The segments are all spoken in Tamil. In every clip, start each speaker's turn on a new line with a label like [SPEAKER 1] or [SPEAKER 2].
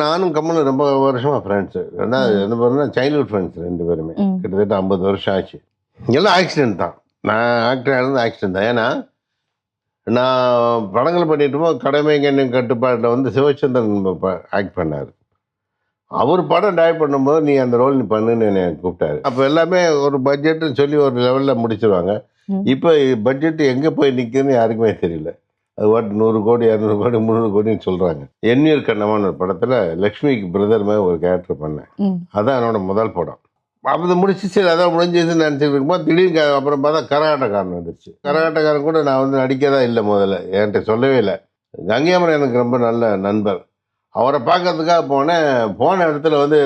[SPEAKER 1] நானும் கமலும் ரொம்ப வருஷமா ஃப்ரெண்ட்ஸு. ஏன்னா என்ன பண்ணா சைல்ட்ஹுட் ஃப்ரெண்ட்ஸ் 2 பேருமே.
[SPEAKER 2] ம்.
[SPEAKER 1] கிட்டத்தட்ட 50 வருஷம் ஆச்சு. எல்லாம் ஆக்சிடென்ட் தான். நான் ஆக்டர் ஆனது ஆக்சிடென்ட் தான். ஏன்னா, நான் படங்கள் பண்ணிட்டுருக்கும்போது கடமை கண்ணியம் கட்டுப்பாடுல வந்து சிவச்சந்திரன் ஆக்ட் பண்ணாரு. அவர் படம் டைரக்ட் பண்ணும்போது, "நீ அந்த ரோல் நீ பண்ணுன்னு" என்னைய கூப்பிட்டாரு. அப்ப எல்லாமே ஒரு பட்ஜெட்ன்னு சொல்லி ஒரு லெவல்ல முடிச்சுருவாங்க.
[SPEAKER 2] ம்.
[SPEAKER 1] இப்ப பட்ஜெட் எங்க போய் நிக்குதுன்னு யாருக்குமே தெரியல. அது பாட்டு 100 கோடி, 200 கோடி, 300 கோடின்னு சொல்றாங்க. எண்ணியர் கண்ணம்மான்னு ஒரு படத்துல லக்ஷ்மிக்கு பிரதர் மாரி ஒரு கேரக்டர் பண்ணேன்.
[SPEAKER 2] ம்.
[SPEAKER 1] அதான் என்னோட முதல் படம். அது முடிச்சு சரி அதான் முடிஞ்சுதுன்னு நினச்சிட்டு இருக்கும்போது திடீர்னு அப்புறம் பார்த்தா கரகாட்டக்காரன் வந்துருச்சு. கரகாட்டக்காரன் கூட நான் வந்து நடிக்கதா இல்லை முதல்ல. என்கிட்ட சொல்லவே இல்லை. கங்கையம்மன் எனக்கு ரொம்ப நல்ல நண்பர். அவரை பார்க்கறதுக்காக போனேன். போன இடத்துல வந்து,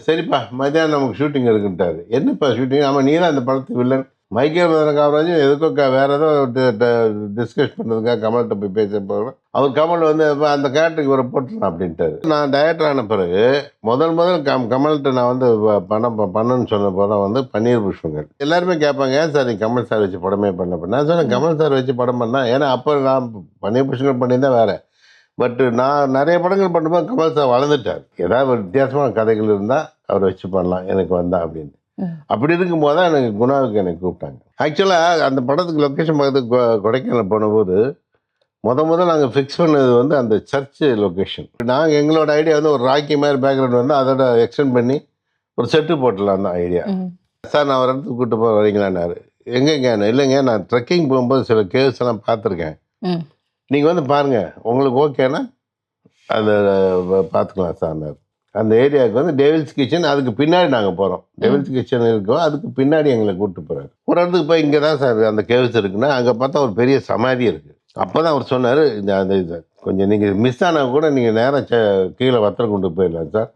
[SPEAKER 1] "சரிப்பா மத்தியானம் நமக்கு ஷூட்டிங் இருக்குன்ட்டாரு." "என்னப்பா ஷூட்டிங்?" "ஆமாம் நீ தான் இந்த படத்துக்கு வில்லன்." மைக்கேல் மதன காமராஜும் எதுக்கோ வேற ஏதோ டிஸ்கஸ் பண்ணுறதுக்காக கமல்கிட்ட போய் பேச போகிறோம். அவர் கமல் வந்து "அப்ப அந்த கேரக்டருக்கு இவரை போட்டுருலாம்" அப்படின்ட்டாரு. நான் டைரக்டர் ஆன பிறகு முதல் கமல்கிட்ட நான் வந்து பண்ணணும்னு சொன்ன படம் வந்து பன்னீர் புஷ்பங்கள். எல்லாருமே கேட்பாங்க, "ஏன் சார் நீ கமல் சார் வச்சு படமே பண்ண?" நான் சொன்னேன்,
[SPEAKER 2] ம்.
[SPEAKER 1] "கமல் சார் வச்சு படம் பண்ணா." ஏன்னா அப்போ நான் பன்னீர் புஷ்பங்கள் பண்ணியிருந்தா வேற. பட் நான் நிறைய படங்கள் பண்ணும்போது கமல் சார் வளர்ந்துட்டார். ஏதாவது ஒரு வித்தியாசமான கதைகள் இருந்தால் அவரை வச்சு பண்ணலாம் எனக்கு வந்தா அப்படின்னு.
[SPEAKER 2] ம்.
[SPEAKER 1] அப்படி இருக்கும்போது தான் எனக்கு குணாவுக்கு என்னை கூப்பிட்டாங்க. ஆக்சுவலாக அந்த படத்துக்கு லொக்கேஷன் பார்க்கறதுக்கு கொடைக்கானல் போனபோது முதல்ல நாங்கள் ஃபிக்ஸ் பண்ணது வந்து அந்த சர்ச்சு லொக்கேஷன். நாங்கள் எங்களோட ஐடியா வந்து ஒரு ராக்கி மாதிரி பேக்ரவுண்ட் வந்து அதோட எக்ஸ்டெண்ட் பண்ணி ஒரு செட்டு போட்டுடலாம் தான் ஐடியா.
[SPEAKER 2] ம்.
[SPEAKER 1] சார் நான் ஒரு இடத்துக்கு கூப்பிட்டு போக வரீங்களான்னாரு. எங்கேங்க? இல்லைங்க நான் ட்ரெக்கிங் போகும்போது சில கேவ்ஸ் எல்லாம் பார்த்துருக்கேன்.
[SPEAKER 2] ம்.
[SPEAKER 1] நீங்கள் வந்து பாருங்கள் உங்களுக்கு ஓகேனா அதை பார்த்துக்கலாம் சார்னார். அந்த ஏரியாவுக்கு வந்து டேவில்ஸ் கிச்சன் அதுக்கு பின்னாடி நாங்கள் போகிறோம். டேவில்ஸ் கிச்சன் இருக்கோம் அதுக்கு பின்னாடி எங்களை கூப்பிட்டு போகிறாரு. ஒரு இடத்துக்கு போய் இங்கே தான் சார் அந்த கேவ்ஸ் இருக்குன்னா அங்கே பார்த்தா ஒரு பெரிய சமாதி இருக்குது. அப்போ தான் அவர் சொன்னார், இந்த அந்த இது கொஞ்சம் நீங்கள் மிஸ் ஆனால் கூட நீங்கள் நேரம் கீழே வத்தல் கொண்டு போயிடலாம் சார்.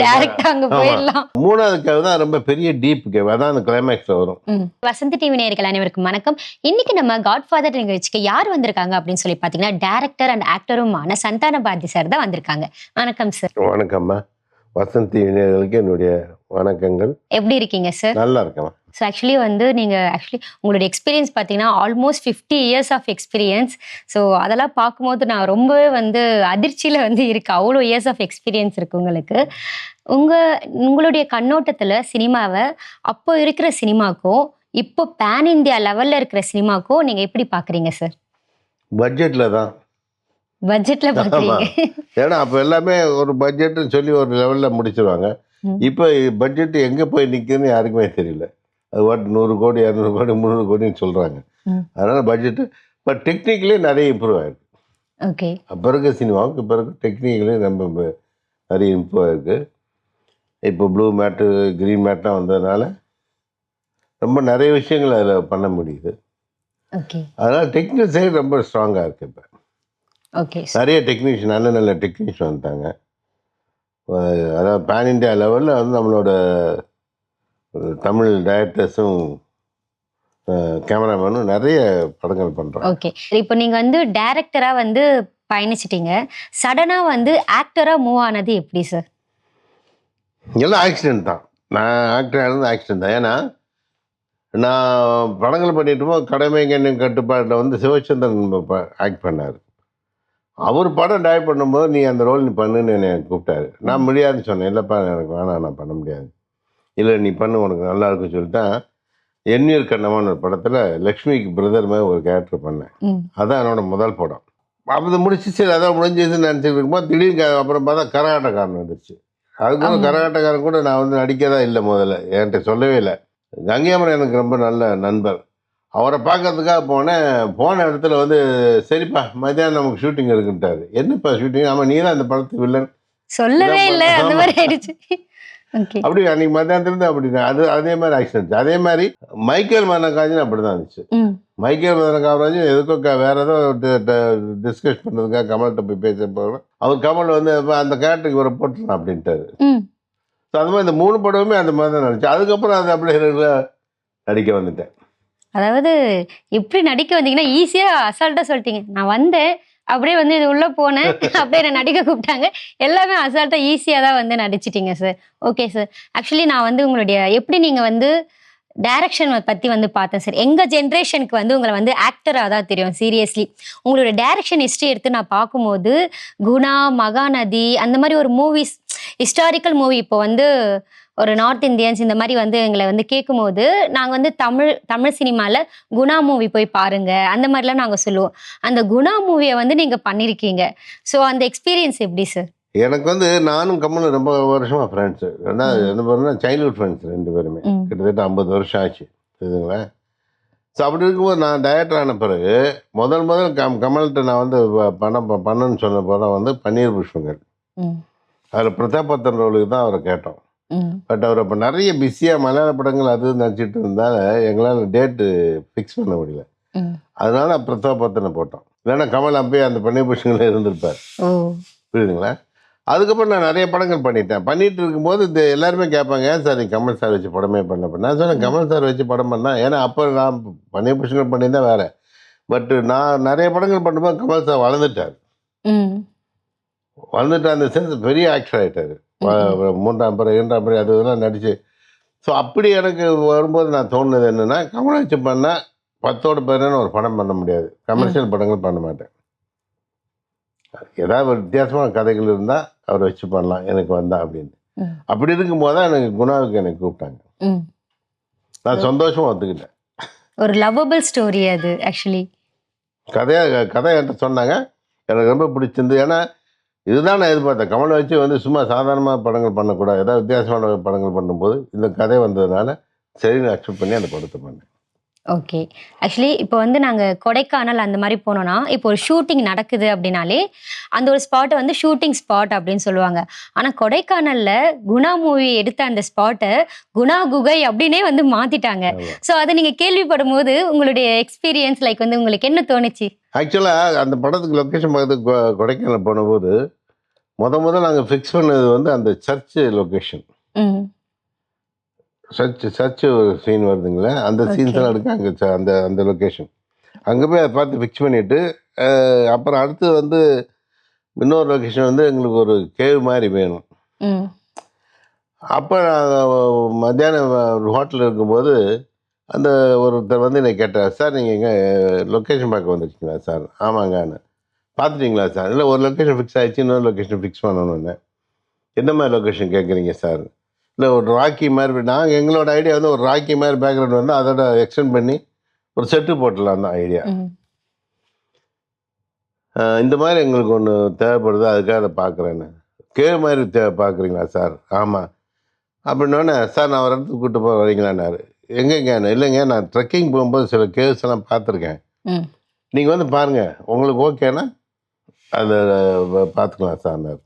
[SPEAKER 2] டைரக்டா அங்க
[SPEAKER 1] ஆமா.
[SPEAKER 2] போயிடலாம்.
[SPEAKER 1] 3வது கேவ் தான் ரொம்ப பெரிய டீப் கேவ். அதான் அந்த கிளைமேக்ஸ்ல வரும்.
[SPEAKER 2] வசந்தி டிவி நேயர்கள் அனைவருக்கும் வணக்கம். இன்னைக்கு நம்ம காட்ஃபாதர் நிகழ்ச்சிக்கு யார் வந்திருக்காங்க அப்படின்னு சொல்லி பாத்தீங்கன்னா டைரக்டர் அண்ட் ஆக்டருமான சந்தான பாரதி சார் தான் வந்திருக்காங்க. வணக்கம் சார்.
[SPEAKER 1] வணக்கம்மா. வசந்தி இணையர்களுக்கு என்னுடைய வணக்கங்கள்.
[SPEAKER 2] எப்படி இருக்கீங்க சார்?
[SPEAKER 1] நல்லா இருக்கேன்.
[SPEAKER 2] ஸோ ஆக்சுவலி வந்து உங்களுடைய எக்ஸ்பீரியன்ஸ் பார்த்தீங்கன்னா almost 50 years of experience. So அதெல்லாம் பார்க்கும்போது நான் ரொம்பவே வந்து அதிர்ச்சியில் வந்து இருக்கு. அவ்வளோ இயர்ஸ் ஆஃப் எக்ஸ்பீரியன்ஸ் இருக்கு உங்களுக்கு. உங்களுடைய கண்ணோட்டத்தில் சினிமாவை அப்போ இருக்கிற சினிமாக்கும் இப்போ பேன் இந்தியா லெவலில் இருக்கிற சினிமாக்கும் நீங்கள் எப்படி பார்க்குறீங்க சார்?
[SPEAKER 1] பட்ஜெட்ல தான்.
[SPEAKER 2] பட்ஜெட்டில் பார்க்குறீங்க.
[SPEAKER 1] ஏன்னா அப்போ எல்லாமே ஒரு பட்ஜெட்னு சொல்லி ஒரு லெவலில் முடிச்சிருவாங்க. இப்போ பட்ஜெட் எங்கே போய் நிற்குதுன்னு யாருக்குமே தெரியல. அது பாட்டு 100 கோடி, 200 கோடி, 300 கோடின்னு சொல்கிறாங்க. அதனால் பட்ஜெட்டு இப்போ டெக்னிக்கலே நிறைய இம்ப்ரூவ் ஆகிருக்கு.
[SPEAKER 2] ஓகே.
[SPEAKER 1] அப்போ இருக்க சினிமாவுக்கு இப்போ இருக்க டெக்னிக்கலே ரொம்ப நிறைய இம்ப்ரூவ் ஆகிருக்கு. இப்போ ப்ளூ மேட்டு க்ரீன் மேட்லாம் வந்ததுனால ரொம்ப நிறைய விஷயங்கள் அதில் பண்ண முடியுது.
[SPEAKER 2] ஓகே.
[SPEAKER 1] அதனால் டெக்னிக்கல் சைடு ரொம்ப ஸ்ட்ராங்காக இருக்குது. இப்போ
[SPEAKER 2] ஓகே.
[SPEAKER 1] நிறைய டெக்னீஷியன் நல்ல டெக்னீஷியன் வந்துட்டாங்க. அதாவது பேன் இண்டியா லெவலில் வந்து நம்மளோட தமிழ் டைரக்டர்ஸும் கேமராமேனும் நிறைய படங்கள் பண்ணுறாங்க.
[SPEAKER 2] ஓகே. இப்போ நீங்கள் வந்து டைரக்டராக வந்து பயணிச்சிட்டீங்க. சடனாக வந்து ஆக்டராக மூவ் ஆனது எப்படி சார்?
[SPEAKER 1] எல்லாம் ஆக்சிடென்ட் தான். நான் ஆக்டர் ஆனது ஆக்சிடென்ட் தான். ஏன்னா நான் படங்கள் பண்ணிட்டுருப்போது கடமை கண்ணியம் கட்டுப்பாட்டில் வந்து சிவச்சந்திரன் ஆக்ட் பண்ணார். அவர் படம் டைரக்ட் பண்ணும்போது, "நீ அந்த ரோல் நீ பண்ணுன்னு" என்னை கூப்பிட்டாரு. நான் முடியாதுன்னு சொன்னேன். "இல்லைப்பா எனக்கு வேணாம் நான் பண்ண முடியாது." "இல்லை நீ பண்ணு உனக்கு நல்லா இருக்குன்னு" சொல்லிட்டு தான் எண்ணியர் கண்ணம்மான்னு ஒரு படத்தில் லக்ஷ்மிக்கு பிரதர் மாதிரி ஒரு கேரக்டர் பண்ணேன். அதான் என்னோட முதல் படம். அது முடிச்சு சரி அதான் முடிஞ்சதுன்னு நினச்சிட்டு இருக்கும்போது திடீர்னு அப்புறம் பார்த்தா கரகாட்டக்காரன் வந்துருச்சு. அதுக்கப்புறம் கரகாட்டக்காரன் கூட நான் வந்து நடிக்கதா இல்லை முதல்ல. என்கிட்ட சொல்லவே இல்லை. கங்கையம்மன் எனக்கு ரொம்ப நல்ல நண்பர். அவரை பார்க்கறதுக்காக போனேன். போன இடத்துல வந்து, "சரிப்பா மத்தியானம் நமக்கு ஷூட்டிங் இருக்குன்ட்டாரு." "என்னப்பா ஷூட்டிங்?" "ஆமாம் நீ தான் இந்த படத்துக்கு வில்லன்."
[SPEAKER 2] சொல்லவே இல்லை. அந்த மாதிரி ஆயிடுச்சு. ஓகே.
[SPEAKER 1] அப்படி அன்னைக்கு மத்தியானத்துலேருந்து அப்படி தான். அதே மாதிரி ஆக்சிடென்ட். அதே மாதிரி மைக்கேல் மதன காமராஜும் அப்படி தான் இருந்துச்சு. மைக்கேல் மதன காமராஜும் எதுக்கோ வேற ஏதோ டிஸ்கஸ் பண்ணுறதுக்காக கமல்கிட்ட போய் பேச போகிறோம். அவர் கமல் வந்து அந்த கேரக்டருக்கு இவரை போட்டுடலாம் அப்படின்ட்டாரு. ஸோ அது மாதிரி இந்த 3 படமுமே அந்த மாதிரி தான் நடிச்சு. அதுக்கப்புறம் அது அப்படியே நடிக்க வந்துட்டேன்.
[SPEAKER 2] அதாவது எப்படி நடிக்க வந்தீங்கன்னா ஈஸியாக அசால்ட்டாக சொல்லிட்டீங்க. நான் வந்தேன் அப்படியே வந்து இது உள்ளே போனேன் அப்படியே என்னை நடிக்க கூப்பிட்டாங்க. எல்லாமே அசால்ட்டாக ஈஸியாக தான் வந்து நடிச்சிட்டிங்க சார். Okay sir. ஆக்சுவலி நான் வந்து உங்களுடைய எப்படி நீங்கள் வந்து டைரக்ஷன் பத்தி வந்து பார்த்தேன் சார். எங்க ஜெனரேஷனுக்கு வந்து உங்கள வந்து ஆக்டரா தான் தெரியும் சீரியஸ்லி. உங்களோட டைரக்ஷன் ஹிஸ்டரி எடுத்து நான் பார்க்கும்போது, குணா, மகாநதி அந்த மாரி ஒரு மூவிஸ் ஹிஸ்டாரிக்கல் மூவி இப்போ வந்து ஒரு நார்த் இந்தியன்ஸ் இந்த மாரி வந்து எங்கள வந்து கேட்கும்போது, நாங்க வந்து தமிழ் சினிமால குணா மூவி போய் பாருங்க. அந்த மாரிலாம் நாங்க சொல்லுவோம். அந்த குணா மூவிய வந்து நீங்க பண்ணியிருக்கீங்க. ஸோ அந்த எக்ஸ்பீரியன்ஸ் எப்படி சார்?
[SPEAKER 1] எனக்கு வந்து நானும் கமலும் ரொம்ப வருஷமா ஃப்ரெண்ட்ஸு. ஏன்னா
[SPEAKER 2] ம்.
[SPEAKER 1] என்ன பண்ணா சைல்ட்ஹுட் ஃப்ரெண்ட்ஸ் 2 பேருமே.
[SPEAKER 2] ம்.
[SPEAKER 1] கிட்டத்தட்ட 50 வருஷம் ஆச்சு. புரியுதுங்களா? ஸோ அப்படி இருக்கும்போது நான் டைரக்டர் ஆன பிறகு முதல் கமல்ட்ட நான் வந்து படம் பண்ணணும்னு சொன்ன படம் வந்து பன்னீர் புஷ்பங்கள்.
[SPEAKER 2] ம்.
[SPEAKER 1] அதில் பிரதாபத்தன் ரோலுக்கு தான் அவரை கேட்டோம்.
[SPEAKER 2] ம்.
[SPEAKER 1] பட் அவர் அப்போ நிறைய பிஸியாக மலையாள படங்கள் அது நடிச்சிட்டு இருந்தால எங்களால் டேட்டு ஃபிக்ஸ் பண்ண முடியல.
[SPEAKER 2] ம்.
[SPEAKER 1] அதனால பிரதாபத்தனை போட்டோம். இல்லைன்னா கமல் அப்பயே அந்த பன்னீர் புஷ்பங்களே இருந்திருப்பார்.
[SPEAKER 2] ஓ!
[SPEAKER 1] புரியுதுங்களா? அதுக்கப்புறம் நான் நிறைய படங்கள் பண்ணிட்டேன். பண்ணிட்டு இருக்கும்போது இந்த எல்லாருமே கேட்பாங்க, "ஏன் சார் நீங்க கமல் சார் வச்சு படமே பண்ணல?" நான் சொன்னேன்,
[SPEAKER 2] ம்.
[SPEAKER 1] "கமல் சார் வச்சு படம் பண்ணா" ஏன்னா அப்போ நான் பன்னீர் புஷ்பங்கள் பண்ணியிருந்தேன் வேற. பட் நான் நிறைய படங்கள் பண்ணும்போது கமல் சார் வளர்ந்துட்டார்.
[SPEAKER 2] ம்.
[SPEAKER 1] வளர்ந்துட்டு அந்த சென்ஸ் பெரிய ஆக்டர் ஆகிட்டார்.
[SPEAKER 2] ம்.
[SPEAKER 1] 3ஆம் படம் 2ஆம் படம் அது இதெல்லாம் நடிச்சு. ஸோ அப்படி எனக்கு வரும்போது நான் தோணுனது என்னன்னா, கமலை வச்சு பண்ணா 10ஓட 11 ஒரு படம் பண்ண முடியாது.
[SPEAKER 2] ம்.
[SPEAKER 1] கமர்ஷியல் படங்கள் பண்ண மாட்டேன். ஏதாவது ஒரு வித்தியாசமான கதைகள் இருந்தால் அவரை வச்சு பண்ணலாம் எனக்கு வந்தா அப்படின்னு.
[SPEAKER 2] ம்.
[SPEAKER 1] அப்படி இருக்கும்போது தான் எனக்கு குணாவுக்கு என்னை கூப்பிட்டாங்க.
[SPEAKER 2] ம்.
[SPEAKER 1] நான் சந்தோஷமா ஒத்துக்கிட்டேன்.
[SPEAKER 2] ஒரு லவ்வபிள் ஸ்டோரி அது ஆக்சுவலி.
[SPEAKER 1] கதை என்கிட்ட சொன்னாங்க. எனக்கு ரொம்ப பிடிச்சிருந்து. ஏன்னா இதுதான் நான் எதிர்பார்த்தேன். கமலை வச்சு வந்து சும்மா சாதாரணமாக படங்கள் பண்ணக்கூடாது. ஏதாவது வித்தியாசமான படங்கள் பண்ணும்போது இந்த கதை வந்ததுனால சரின்னு அக்செப்ட் பண்ணி அந்த படத்தை பண்ணேன்.
[SPEAKER 2] ஓகே. ஆக்சுவலி இப்போ வந்து நாங்க கொடைக்கானல் அந்த மாரி போனோம்னா, இப்போ ஒரு ஷூட்டிங் நடக்குது அப்படின்னாலே, அந்த ஒரு ஸ்பாட்ட வந்து ஷூட்டிங் ஸ்பாட் அப்படின்னு சொல்லுவாங்க. ஆனா கொடைக்கானல்ல குணா மூவி எடுத்த அந்த ஸ்பாட்ட குணா குகை அப்படின்னே வந்து மாத்திட்டாங்க.
[SPEAKER 1] ஆமா.
[SPEAKER 2] ஸோ அத நீங்க கேள்விப்படும்போது உங்களுடைய எக்ஸ்பீரியன்ஸ் லைக் வந்து உங்களுக்கு என்ன தோணுச்சு?
[SPEAKER 1] ஆக்சுவலாக அந்த படத்துக்கு லொக்கேஷன் பார்க்கறதுக்கு கொடைக்கானல் போனபோது முதல்ல நாங்கள் ஃபிக்ஸ் பண்ணது வந்து அந்த சர்ச்சு லொக்கேஷன்.
[SPEAKER 2] ம்.
[SPEAKER 1] சர்ச்சு ஒரு சீன் வருதுங்களே, அந்த சீன்ஸ்
[SPEAKER 2] ஓகே.
[SPEAKER 1] எல்லாம் எடுக்க அங்கே அந்த அந்த லொக்கேஷன். அங்கே போய் அதை பார்த்து ஃபிக்ஸ் பண்ணிவிட்டு அப்புறம் அடுத்து வந்து இன்னொரு லொக்கேஷன் வந்து எங்களுக்கு ஒரு கேவ் மாதிரி வேணும்.
[SPEAKER 2] ம்.
[SPEAKER 1] அப்போ நாங்கள் மத்தியானம் ஒரு ஹோட்டலில் இருக்கும்போது அந்த ஒருத்தர் வந்து என்னை கேட்டார், "சார் நீங்கள் எங்கே லொக்கேஷன் பார்க்க வந்திருக்கீங்களா சார்?" "ஆமாங்கன்னு." "பார்த்துட்டீங்களா சார்?" "இல்லை ஒரு லொக்கேஷன் ஃபிக்ஸ் ஆகிடுச்சு, இன்னொரு லொக்கேஷன் ஃபிக்ஸ் பண்ணணுன்னு." "எந்த மாதிரி லொக்கேஷன் கேட்குறீங்க சார்?" "இல்லை ஒரு ராக்கி மாதிரி." நாங்கள் எங்களோட ஐடியா வந்து ஒரு ராக்கி மாதிரி பேக்ரவுண்ட் வந்து அதோட எக்ஸ்டெண்ட் பண்ணி ஒரு செட்டு போட்டுடலாம் தான் ஐடியா.
[SPEAKER 2] ம்.
[SPEAKER 1] இந்த மாதிரி எங்களுக்கு ஒன்று தேவைப்படுது, அதுக்காக அதை பார்க்குறேன்னு. "கேவ் மாதிரி பார்க்குறீங்களா சார்?" "ஆமாம்." அப்படின்னோடனே, "சார் நான் ஒரு இடத்துக்கு கூப்பிட்டு போக வரீங்களான்னாரு. எங்கேங்கன்னு?" "இல்லைங்க நான் ட்ரெக்கிங் போகும்போது சில கேவ்ஸ் எல்லாம் பார்த்துருக்கேன்.
[SPEAKER 2] ம்.
[SPEAKER 1] நீங்கள் வந்து பாருங்கள், உங்களுக்கு ஓகேன்னா அதை பார்த்துக்கலாம் சார்னாரு.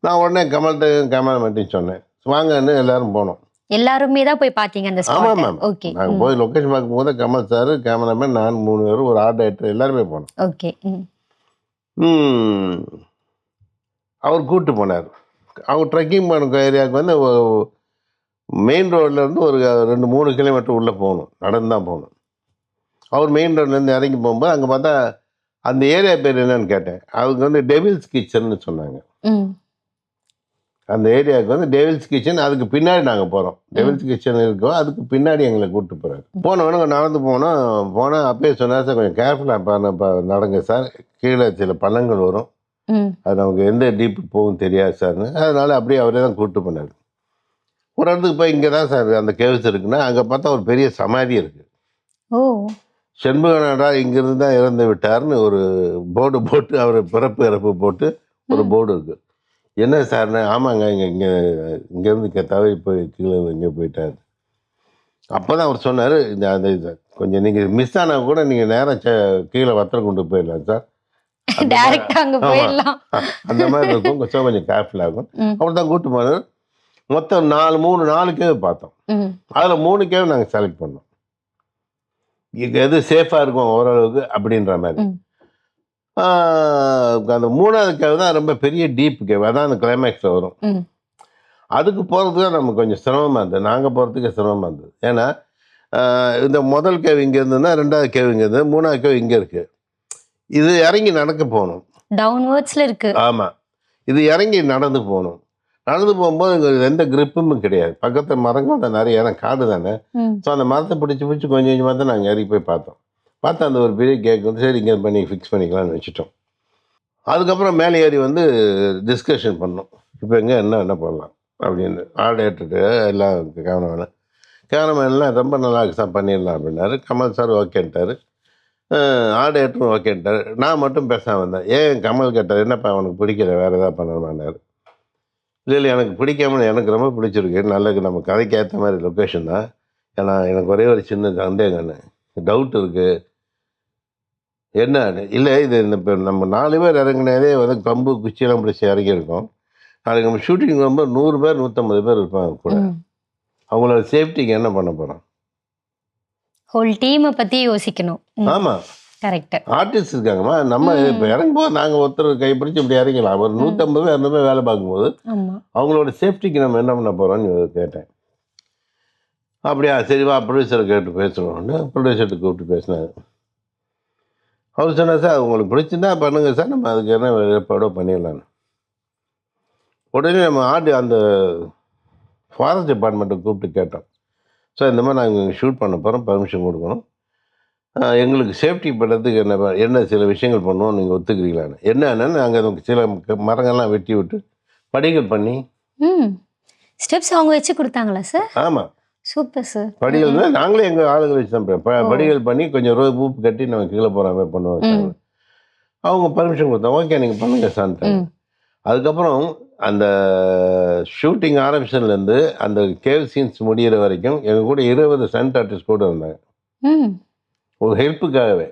[SPEAKER 1] நான் உடனே கமல்கிட்டையும் கேமராமேன்ட்டையும் சொன்னேன். வாங்கன்னு எல்லாரும் போனோம்.
[SPEAKER 2] எல்லாருமே தான் போய் பார்த்தீங்க அந்த
[SPEAKER 1] ஆமாம்
[SPEAKER 2] ஸ்பாட்ட.
[SPEAKER 1] மேம்.
[SPEAKER 2] ஓகே.
[SPEAKER 1] நாங்கள்
[SPEAKER 2] ம்.
[SPEAKER 1] போய் லொக்கேஷன் பார்க்கும்போது கமல் சார், கேமராமேன், நான் 3 பேரும், ஒரு ஆர்ட் டைரக்டர் எல்லாருமே போனோம்.
[SPEAKER 2] ஓகே. ம்.
[SPEAKER 1] ம். அவர் கூப்பிட்டு போனார். அவங்க ட்ரெக்கிங் பண்ண ஏரியாவுக்கு வந்து மெயின் ரோட்லேருந்து ஒரு 2, 3 கிலோமீட்டர் உள்ளே போகணும். நடந்து தான் போகணும். அவர் மெயின் ரோட்லேருந்து இறங்கி போகும்போது அங்கே பார்த்தா அந்த ஏரியா பேர் என்னன்னு கேட்டேன். அவங்க வந்து டெவில்ஸ் கிச்சன்னு சொன்னாங்க.
[SPEAKER 2] ம்.
[SPEAKER 1] அந்த ஏரியாவுக்கு வந்து டெவில்ஸ் கிச்சன், அதுக்கு பின்னாடி நாங்கள் போகிறோம்.
[SPEAKER 2] ம்.
[SPEAKER 1] டெவில்ஸ் கிச்சன் இருக்கோம், அதுக்கு பின்னாடி எங்களை கூப்பிட்டு போகிறாரு. போனவொடனே நடந்து போனால் அப்பயே சொன்னார், "சார் கொஞ்சம் கேர்ஃபுல்லாக நடங்க சார், கீழே சில பள்ளங்கள் வரும்,
[SPEAKER 2] ம்.
[SPEAKER 1] அது நமக்கு எந்த டீப் போகும் தெரியாது சார்னு." அதனால அப்படியே அவரே தான் கூப்பிட்டு போனார். ஒரு இடத்துக்கு போய் இங்கே தான் சார் அந்த கேவ்ஸ் இருக்குன்னா, அங்கே பார்த்தா ஒரு பெரிய சமாதி இருக்குது.
[SPEAKER 2] ஓ!
[SPEAKER 1] செண்பகநாடா இங்கிருந்து தான் இறந்து விட்டார்னு ஒரு போர்டு போட்டு, அவர் பிறப்பு இறப்பு போட்டு ஒரு
[SPEAKER 2] ம்.
[SPEAKER 1] போர்டு இருக்குது. "என்ன சார்னு?" "ஆமாங்க, இங்கேருந்து தவறி போய் கீழே இங்கே போயிட்டார்." அப்போ தான் அவர் சொன்னார், "இந்த அந்த இது கொஞ்சம் நீங்கள் மிஸ் ஆனால் கூட நீங்கள் நேராக கீழே வத்தலை கொண்டு போயிடலாம் சார். அந்த மாதிரி."
[SPEAKER 2] டைரக்ட்டா அங்க
[SPEAKER 1] ஆமாம்,
[SPEAKER 2] போயிரலாம்.
[SPEAKER 1] அந்த மாதிரி இருக்கும், கொஞ்சம் கேர்ஃபுல்லாக இருக்கும்.
[SPEAKER 2] ம்.
[SPEAKER 1] அவர் தான் கூப்பிட்டு போனார். மொத்தம் 4 கேவ் பார்த்தோம்.
[SPEAKER 2] ம்.
[SPEAKER 1] அதில் 3 கேவ் நாங்கள் செலக்ட் பண்ணோம். இங்கே எது சேஃபாக இருக்கும் ஓரளவுக்கு அப்படின்ற மாதிரி.
[SPEAKER 2] ம்.
[SPEAKER 1] அந்த 3வது கேவ் தான் ரொம்ப பெரிய டீப் கேவ். அதான் அந்த கிளைமேக்ஸில் வரும்.
[SPEAKER 2] ம்.
[SPEAKER 1] அதுக்கு போகிறதுக்கு தான் நமக்கு கொஞ்சம் சிரமமாக இருந்தது. நாங்கள் போகிறதுக்கு சிரமமாக இருந்தது. ஏன்னா இந்த முதல் கேவ் இங்கே இருந்ததுன்னா 2வது கேவ் இங்கே இருந்தது, 3வது கேவ் இங்கே இருக்குது. இது இறங்கி நடக்க போகணும்.
[SPEAKER 2] டவுன்வர்ட்ஸ்ல இருக்கு.
[SPEAKER 1] ஆமாம், இது இறங்கி நடந்து போகணும். நடந்து போகும்போது எங்களுக்கு எந்த கிரிப்பும் கிடையாது. பக்கத்தில் மரங்கள் தான் நிறைய, ஏன்னா காடு தானே.
[SPEAKER 2] ம்.
[SPEAKER 1] ஸோ அந்த மரத்தை பிடிச்சி பிடிச்சி கொஞ்சம் கொஞ்சமாக தான் நாங்கள் இறங்கி போய் பார்த்தோம். பார்த்தா அந்த ஒரு பெரிய கேக் வந்து சரி இங்கே பண்ணி ஃபிக்ஸ் பண்ணிக்கலாம்னு வச்சுட்டோம். அதுக்கப்புறம் மேலே ஏறி வந்து டிஸ்கஷன் பண்ணோம். இப்போ எங்கே என்ன பண்ணலாம் அப்படின்னு. ஆர்டர் எடுத்துட்டு எல்லாம் கேமராமேன்லாம் ரொம்ப நல்லா இருக்கு சார், பண்ணிடலாம் அப்படின்னாரு. கமல் சார் ஓகேன்ட்டார். ஆர்டர் எடுத்து ஓகேன்ட்டார். நான் மட்டும் பேசாமல் வந்தேன். ஏன் கமல் கேட்டார், என்னப்பா அவனுக்கு பிடிக்கல, வேறு எதாவது பண்ணணுமான்னாரு. இல்லை எனக்கு பிடிக்காம, எனக்கு ரொம்ப பிடிச்சிருக்கு, நல்லது, நம்ம கதைக்கு ஏற்ற மாதிரி லொக்கேஷன் தான். ஏன்னா எனக்கு ஒரே ஒரு சின்ன சந்தேகம், டவுட் இருக்குது. என்ன இல்லை, இது இந்த இப்போ நம்ம 4 பேர் இறங்கினதே வந்து கம்பு குச்சியெல்லாம் பிடிச்சி இறங்கியிருக்கோம். நாளைக்கு நம்ம ஷூட்டிங் ரொம்ப 100 பேர் 150 பேர் இருப்பாங்க கூட. அவங்களோட சேஃப்டிக்கு என்ன பண்ண போகிறோம்?
[SPEAKER 2] ஹோல் டீமை பற்றி யோசிக்கணும்.
[SPEAKER 1] ஆமாம்,
[SPEAKER 2] கரெக்ட்.
[SPEAKER 1] ஆர்டிஸ்ட் இருக்காங்கம்மா. நம்ம இப்போ இறங்கும்போது நாங்கள் ஒருத்தர் கைப்பிடிச்சி இப்படி இறங்கலாம். ஒரு 150 பேர் 200 பேர் வேலை பார்க்கும்போது அவங்களோட சேஃப்டிக்கு நம்ம என்ன பண்ண போகிறோம்னு கேட்டேன். அப்படியா, சரிவா ப்ரொடியூசரை கேட்டு பேசுகிறோம்னு ப்ரொடியூசர்கிட்ட கூப்பிட்டு பேசினார். அவர் சொன்னார், சார் உங்களுக்கு பிடிச்சிருந்தா பண்ணுங்கள் சார், நம்ம அதுக்கு என்ன ஏற்பாடோ பண்ணிடலான்னு. உடனே நம்ம அந்த ஃபாரஸ்ட் டிபார்ட்மெண்ட்டை கூப்பிட்டு கேட்டோம். ஸோ இந்த மாதிரி நாங்கள் ஷூட் பண்ண போகிறோம், பர்மிஷன் கொடுக்கணும், எங்களுக்கு சேஃப்டி பண்ணுறதுக்கு என்ன சில விஷயங்கள் பண்ணுவோம், நீங்கள் ஒத்துக்கிறீங்களான்னு. என்னன்னு நாங்கள் சில மரங்கள்லாம் வெட்டி விட்டு படிகள் பண்ணி
[SPEAKER 2] ஸ்டெப்ஸ் அவங்க வச்சு கொடுத்தாங்களா சார்?
[SPEAKER 1] ஆமாம்,
[SPEAKER 2] சூப்பர் சார்.
[SPEAKER 1] படிகள் நாங்களே எங்கள் ஆளுங்களை வச்சு தான் படிகள் பண்ணி கொஞ்சம் ஊப்பு கட்டி நம்ம கீழே போகிற மாதிரி பண்ணுவோம். அவங்க பர்மிஷன் கொடுத்தாங்க. ஓகே நீங்கள் பண்ணுங்கள் சார்ன்ட்டாங்க. அதுக்கப்புறம் அந்த ஷூட்டிங் ஆரம்பிஷன்லேருந்து அந்த கேவ் சீன்ஸ் முடிகிற வரைக்கும் எங்கள் கூட 20 ஸ்டண்ட் ஆர்டிஸ்ட் கூட இருந்தாங்க, ஒரு ஹெல்ப்புக்காகவே.